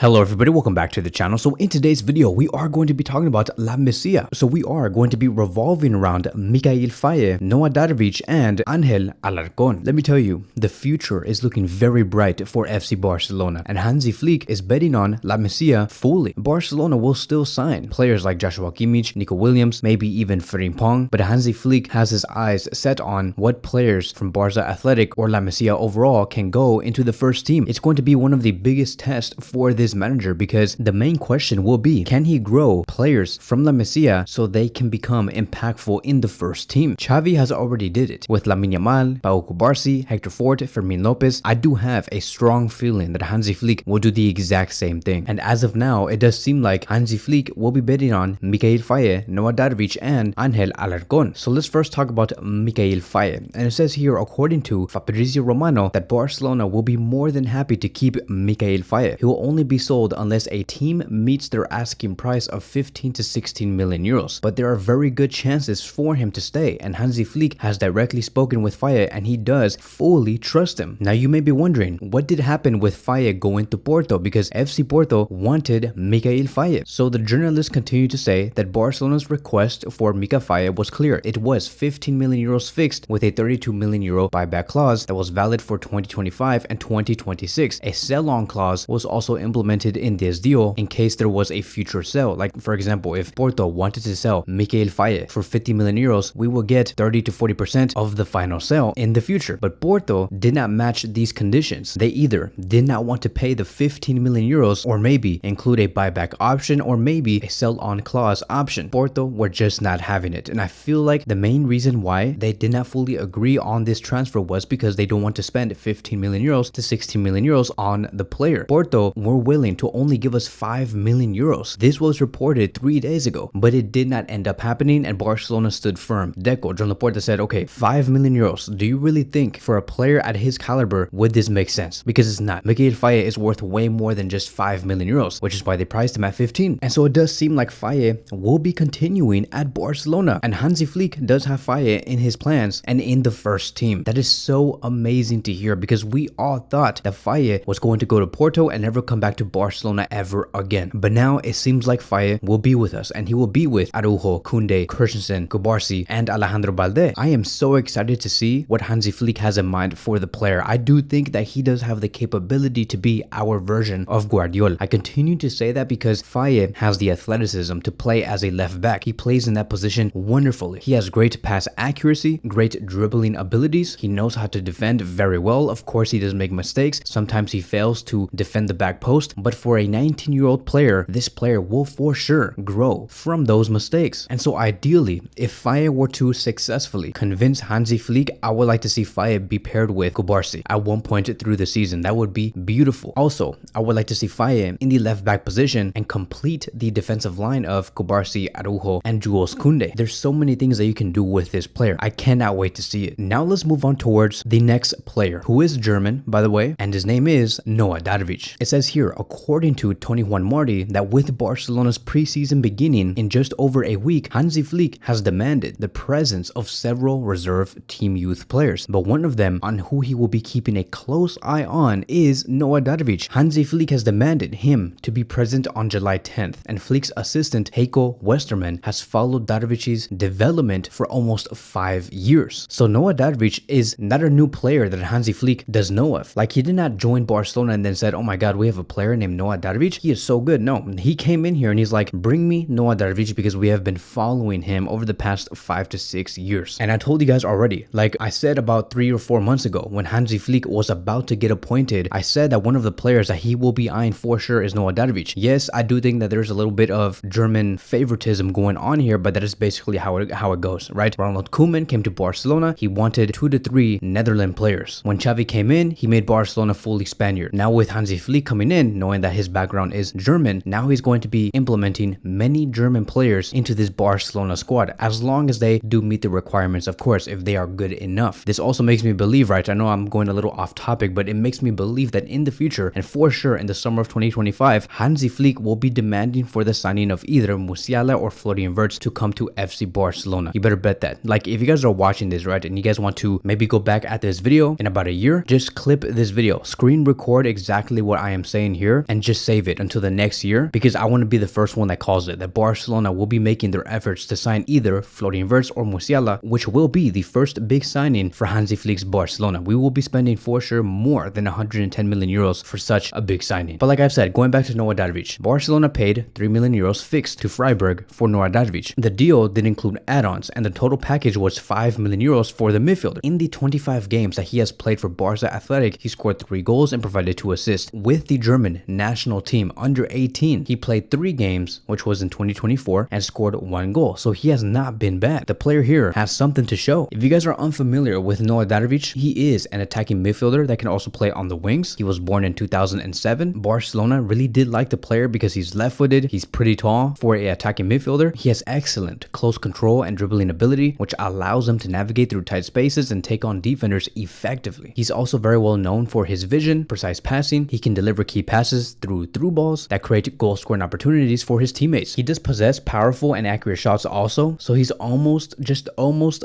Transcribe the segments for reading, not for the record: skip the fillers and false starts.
Hello everybody, welcome back to the channel. So in today's video, we are going to be talking about La Masia. So we are going to be revolving around Mikayil Faye, Noah Darvich, and Angel Alarcon. Let me tell you, the future is looking very bright for FC Barcelona, and Hansi Flick is betting on La Masia fully. Barcelona will still sign players like Joshua Kimmich, Nico Williams, maybe even Frimpong, but Hansi Flick has his eyes set on what players from Barca Atletic or La Masia overall can go into the first team. It's going to be one of the biggest tests for this manager, because the main question will be, can he grow players from La Masia so they can become impactful in the first team? Xavi has already did it with Lamine Yamal, Pau Cubarsí, Hector Fort, Fermin Lopez. I do have a strong feeling that Hansi Flick will do the exact same thing, and as of now it does seem like Hansi Flick will be betting on Mikayil Faye, Noah Darvich, and Angel Alarcon. So let's first talk about Mikayil Faye, and it says here, according to Fabrizio Romano, that Barcelona will be more than happy to keep Mikayil Faye. He will only be sold unless a team meets their asking price of 15 to 16 million euros. But there are very good chances for him to stay, and Hansi Flick has directly spoken with Faye and he does fully trust him. Now you may be wondering, what did happen with Faye going to Porto, because FC Porto wanted Mikayil Faye. So the journalists continue to say that Barcelona's request for Mika Faye was clear. It was 15 million euros fixed with a 32 million euro buyback clause that was valid for 2025 and 2026. A sell-on clause was also implemented in this deal in case there was a future sale. Like for example, if Porto wanted to sell Mikayil Faye for 50 million euros, we will get 30 to 40% of the final sale in the future. But Porto did not match these conditions. They either did not want to pay the 15 million euros or maybe include a buyback option or maybe a sell-on clause option. Porto were just not having it, and I feel like the main reason why they did not fully agree on this transfer was because they don't want to spend 15 million euros to 16 million euros on the player. Porto were willing to only give us 5 million euros. This was reported 3 days ago, but it did not end up happening, and Barcelona stood firm. Deco, John Laporta said, okay, 5 million euros. Do you really think for a player at his caliber would this make sense? Because it's not. Mikayil Faye is worth way more than just 5 million euros, which is why they priced him at 15. And so it does seem like Faye will be continuing at Barcelona, and Hansi Flick does have Faye in his plans and in the first team. That is so amazing to hear, because we all thought that Faye was going to go to Porto and never come back to Barcelona ever again. But now it seems like Faye will be with us, and he will be with Araujo, Koundé, Christensen, Cubarsí, and Alejandro Balde. I am so excited to see what Hansi Flick has in mind for the player. I do think that he does have the capability to be our version of Guardiola. I continue to say that because Faye has the athleticism to play as a left back. He plays in that position wonderfully. He has great pass accuracy, great dribbling abilities. He knows how to defend very well. Of course, he does make mistakes. Sometimes he fails to defend the back post, but for a 19-year-old player, this player will for sure grow from those mistakes. And so ideally, if Faye were to successfully convince Hansi Flick, I would like to see Faye be paired with Cubarsí at one point through the season. That would be beautiful. Also, I would like to see Faye in the left back position and complete the defensive line of Cubarsí, Araujo, and Jules Koundé. There's so many things that you can do with this player. I cannot wait to see it. Now let's move on towards the next player, who is German, by the way, and his name is Noah Darvich. It says here, according to Tony Juan Marti, that with Barcelona's preseason beginning in just over a week, Hansi Flick has demanded the presence of several reserve team youth players, but one of them on who he will be keeping a close eye on is Noah Darvich. Hansi Flick has demanded him to be present on July 10th, and Flick's assistant Heiko Westermann has followed Darvich's development for almost 5 years. So Noah Darvich is not a new player that Hansi Flick does know of. Like, he did not join Barcelona and then said, oh my god, we have a player named Noah Darvich. He is so good. No, he came in here and he's like, bring me Noah Darvich, because we have been following him over the past 5 to 6 years. And I told you guys already, like I said about 3 or 4 months ago, when Hansi Flick was about to get appointed, I said that one of the players that he will be eyeing for sure is Noah Darvich. Yes, I do think that there's a little bit of German favoritism going on here, but that is basically how it goes, right? Ronald Koeman came to Barcelona. He wanted 2 to 3 Netherlands players. When Xavi came in, he made Barcelona fully Spaniard. Now with Hansi Flick coming in, knowing that his background is German, now he's going to be implementing many German players into this Barcelona squad, as long as they do meet the requirements, of course, if they are good enough. This also makes me believe, right? I know I'm going a little off topic, but it makes me believe that in the future, and for sure in the summer of 2025, Hansi Flick will be demanding for the signing of either Musiala or Florian Wirtz to come to FC Barcelona. You better bet that. Like, if you guys are watching this, right, and you guys want to maybe go back at this video in about a year, just clip this video, screen record exactly what I am saying here, player and just save it until the next year, because I want to be the first one that calls it, that Barcelona will be making their efforts to sign either Florian Wirtz or Masia, which will be the first big signing for Hansi Flick's Barcelona. We will be spending for sure more than 110 million euros for such a big signing. But like I've said, going back to Noah Darvich, Barcelona paid 3 million euros fixed to Freiburg for Noah Darvich. The deal did include add-ons, and the total package was 5 million euros for the midfielder. In the 25 games that he has played for Barca Atletic, he scored 3 goals and provided 2 assists. With the German national team under 18, he played 3 games, which was in 2024, and scored 1 goal. So he has not been bad. The player here has something to show. If you guys are unfamiliar with Noah Darvich, he is an attacking midfielder that can also play on the wings. He was born in 2007. Barcelona really did like the player because he's left-footed, he's pretty tall for an attacking midfielder. He has excellent close control and dribbling ability, which allows him to navigate through tight spaces and take on defenders effectively. He's also very well known for his vision, precise passing. He can deliver key passes through balls that create goal-scoring opportunities for his teammates. He does possess powerful and accurate shots also, so he's almost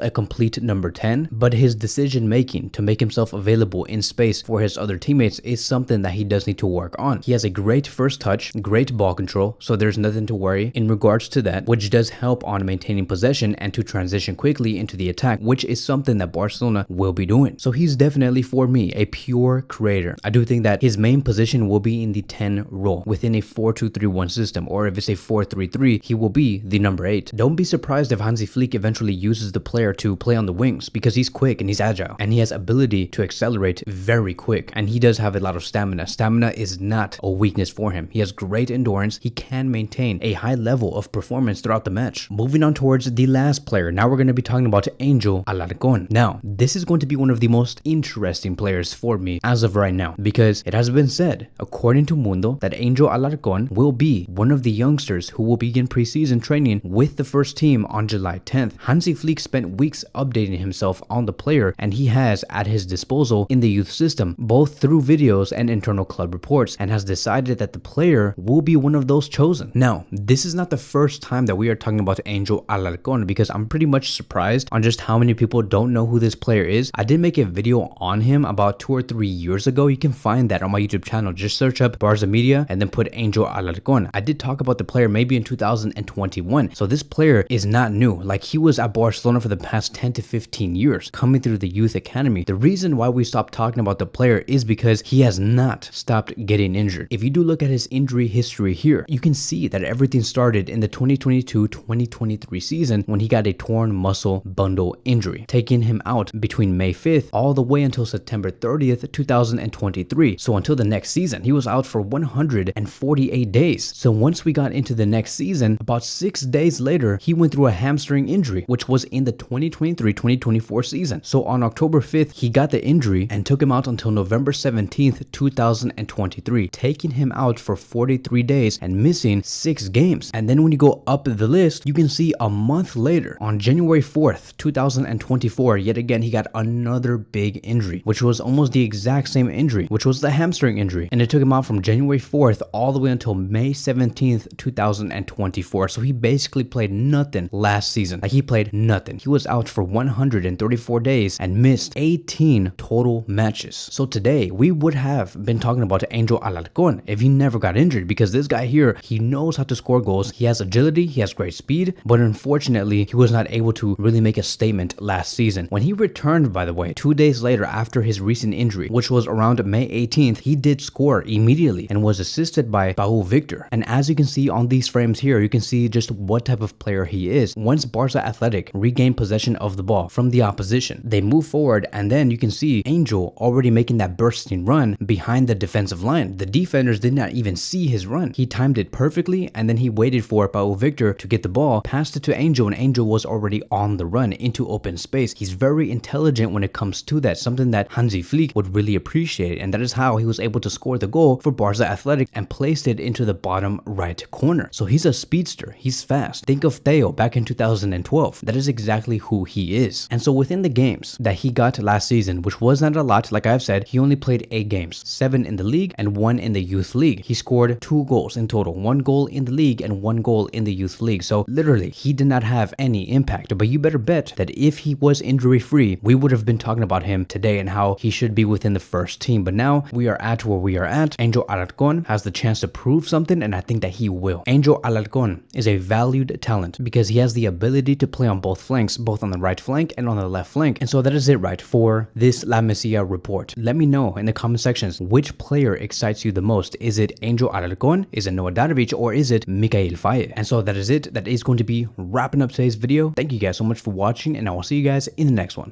a complete number 10, but his decision making to make himself available in space for his other teammates is something that he does need to work on. He has a great first touch, great ball control, so there's nothing to worry in regards to that, which does help on maintaining possession and to transition quickly into the attack, which is something that Barcelona will be doing. So he's definitely, for me, a pure creator. I do think that his main position will be in the 10 role within a 4-2-3-1 system, or if it's a 4-3-3, he will be the number 8. Don't be surprised if Hansi Flick eventually uses the player to play on the wings, because he's quick and he's agile and he has ability to accelerate very quick, and he does have a lot of stamina. Stamina is not a weakness for him. He has great endurance. He can maintain a high level of performance throughout the match. Moving on towards the last player, now we're going to be talking about Angel Alarcon. Now, this is going to be one of the most interesting players for me as of right now, because it has been said, according to Mundo, that Angel Alarcon will be one of the youngsters who will begin preseason training with the first team on July 10th. Hansi Flick spent weeks updating himself on the player, and he has at his disposal in the youth system, both through videos and internal club reports, and has decided that the player will be one of those chosen. Now, this is not the first time that we are talking about Angel Alarcon, because I'm pretty much surprised on just how many people don't know who this player is. I did make a video on him about 2 or 3 years ago. You can find that on my YouTube channel. Just search up Barca Media and then put Angel Alarcon. I did talk about the player maybe in 2021. So this player is not new. Like, he was at Barcelona for the past 10 to 15 years, coming through the youth academy. The reason why we stopped talking about the player is because he has not stopped getting injured. If you do look at his injury history here, you can see that everything started in the 2022-2023 season when he got a torn muscle bundle injury, taking him out between May 5th all the way until September 30th, 2023. So until the next season, he was out for 148 days. So once we got into the next season, about 6 days later, he went through a hamstring injury, which was in the 2023-2024 season. So on October 5th, he got the injury and took him out until November 17th, 2023, taking him out for 43 days and missing 6 games. And then when you go up the list, you can see a month later, on January 4th, 2024, yet again, he got another big injury, which was almost the exact same injury, which was the hamstring injury. And it took him out from January 4th all the way until May 17th, 2024. So he basically played nothing last season. Like, he played nothing. He was out for 134 days and missed 18 total matches. So today, we would have been talking about Angel Alarcon if he never got injured, because this guy here, he knows how to score goals. He has agility, he has great speed, but unfortunately, he was not able to really make a statement last season. When he returned, by the way, 2 days later after his recent injury, which was around May 18th, he did score immediately and was assisted by Pau Victor. And as you can see on these frames here, you can see just what type of player he is. Once Barca Atletic regained possession of the ball from the opposition, they move forward, and then you can see Angel already making that bursting run behind the defensive line. The defenders did not even see his run. He timed it perfectly, and then he waited for Pau Victor to get the ball, passed it to Angel, and Angel was already on the run into open space. He's very intelligent when it comes to that, something that Hansi Flick would really appreciate, and that is how he was able to score the goal for Barca Atletic and placed it into the bottom right corner. So he's a speedster. He's fast. Think of Theo back in 2012. That is exactly who he is. And so within the games that he got last season, which was not a lot, like I've said, he only played 8 games, 7 in the league and 1 in the youth league. He scored 2 goals in total, 1 goal in the league and 1 goal in the youth league. So literally, he did not have any impact. But you better bet that if he was injury free, we would have been talking about him today and how he should be within the first team. But now we are at where we are at. Angel Angel Alarcon has the chance to prove something, and I think that he will. Angel Alarcon is a valued talent because he has the ability to play on both flanks, both on the right flank and on the left flank. And so that is it right for this La Masia report. Let me know in the comment sections which player excites you the most. Is it Angel Alarcon? Is it Noah Darvich? Or is it Mikayil Faye? And so that is it. That is going to be wrapping up today's video. Thank you guys so much for watching, and I will see you guys in the next one.